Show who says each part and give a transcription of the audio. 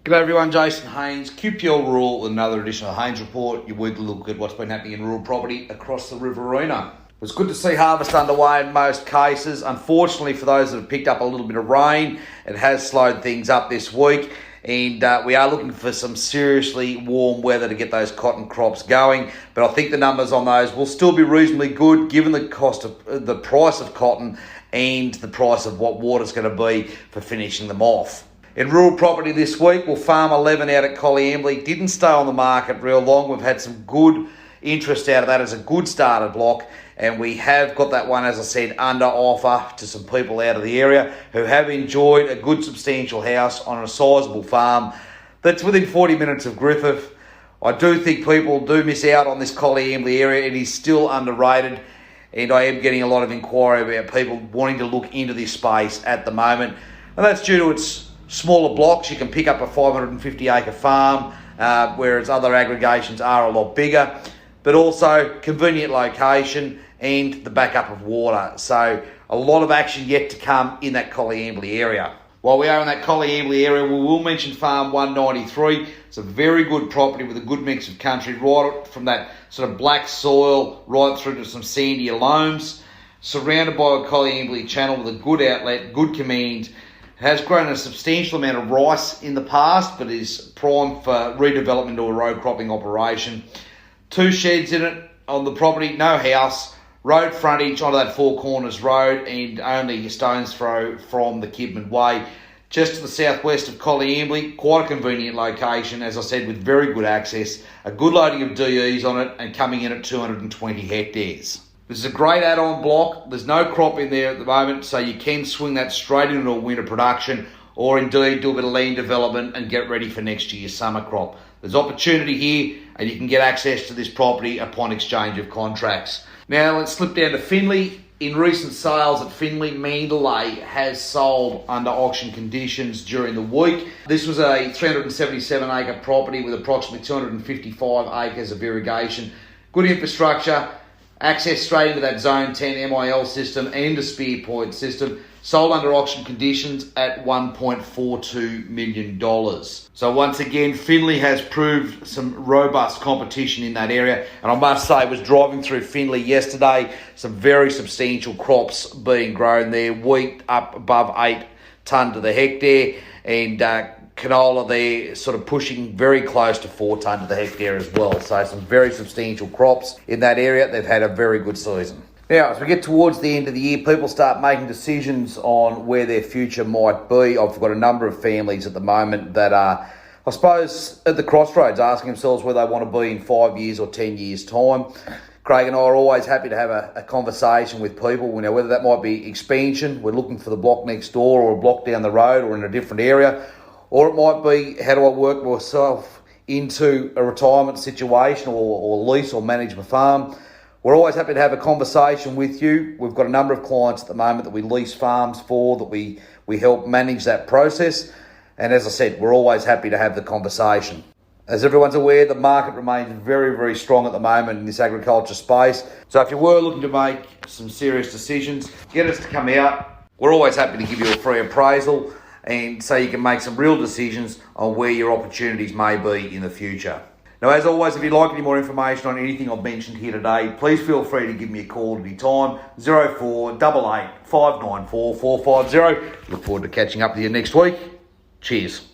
Speaker 1: G'day everyone, Jason Haines, QPL Rural with another edition of the Haines Report, your weekly look at what's been happening in rural property across the Riverina. It was good to see harvest underway in most cases. Unfortunately for those that have picked up a little bit of rain, it has slowed things up this week, and we are looking for some seriously warm weather to get those cotton crops going. But I think the numbers on those will still be reasonably good given the price of cotton and the price of what water's going to be for finishing them off. In rural property this week, Farm 11 out at Colliambly didn't stay on the market real long. We've had some good interest out of that as a good starter block, and we have got that one, as I said, under offer to some people out of the area who have enjoyed a good substantial house on a sizable farm that's within 40 minutes of Griffith. I do think people do miss out on this Colliambly area. It is still underrated, and I am getting a lot of inquiry about people wanting to look into this space at the moment, and that's due to its smaller blocks. You can pick up a 550 acre farm, whereas other aggregations are a lot bigger, but also convenient location and the backup of water. So a lot of action yet to come in that Colliambly area. While we are in that Colliambly area, we will mention Farm 193. It's a very good property with a good mix of country, right from that sort of black soil right through to some sandier loams, surrounded by a Colliambly channel with a good outlet, good command. Has grown a substantial amount of rice in the past, but is primed for redevelopment to a road cropping operation. 2 sheds in it on the property, no house, road frontage onto that Four Corners Road, and only a stone's throw from the Kidman Way. Just to the southwest of Colliambly, quite a convenient location, as I said, with very good access, a good loading of DEs on it, and coming in at 220 hectares. This is a great add-on block. There's no crop in there at the moment, so you can swing that straight into a winter production, or indeed do a bit of lean development and get ready for next year's summer crop. There's opportunity here, and you can get access to this property upon exchange of contracts. Now let's slip down to Finley. In recent sales at Finley, Mandalay has sold under auction conditions during the week. This was a 377 acre property with approximately 255 acres of irrigation, good infrastructure, access straight into that Zone 10 MIL system and a spear point system, sold under auction conditions at $1.42 million. So once again, Finley has proved some robust competition in that area. And I must say, I was driving through Finley yesterday, some very substantial crops being grown there, wheat up above 8 tonne to the hectare, and canola there sort of pushing very close to 4 tonne to the hectare as well. So some very substantial crops in that area. They've had a very good season. Now, as we get towards the end of the year, people start making decisions on where their future might be. I've got a number of families at the moment that are, I suppose, at the crossroads, asking themselves where they want to be in 5 years or 10 years' time. Craig and I are always happy to have a conversation with people, you know, whether that might be expansion, we're looking for the block next door or a block down the road or in a different area, or it might be, how do I work myself into a retirement situation or lease or manage my farm. We're always happy to have a conversation with you. We've got a number of clients at the moment that we lease farms for, that we help manage that process. And as I said, we're always happy to have the conversation. As everyone's aware, the market remains very, very strong at the moment in this agriculture space. So if you were looking to make some serious decisions, get us to come out. We're always happy to give you a free appraisal, and so you can make some real decisions on where your opportunities may be in the future. Now, as always, if you'd like any more information on anything I've mentioned here today, please feel free to give me a call at any time, 0488 594 450. Look forward to catching up with you next week. Cheers.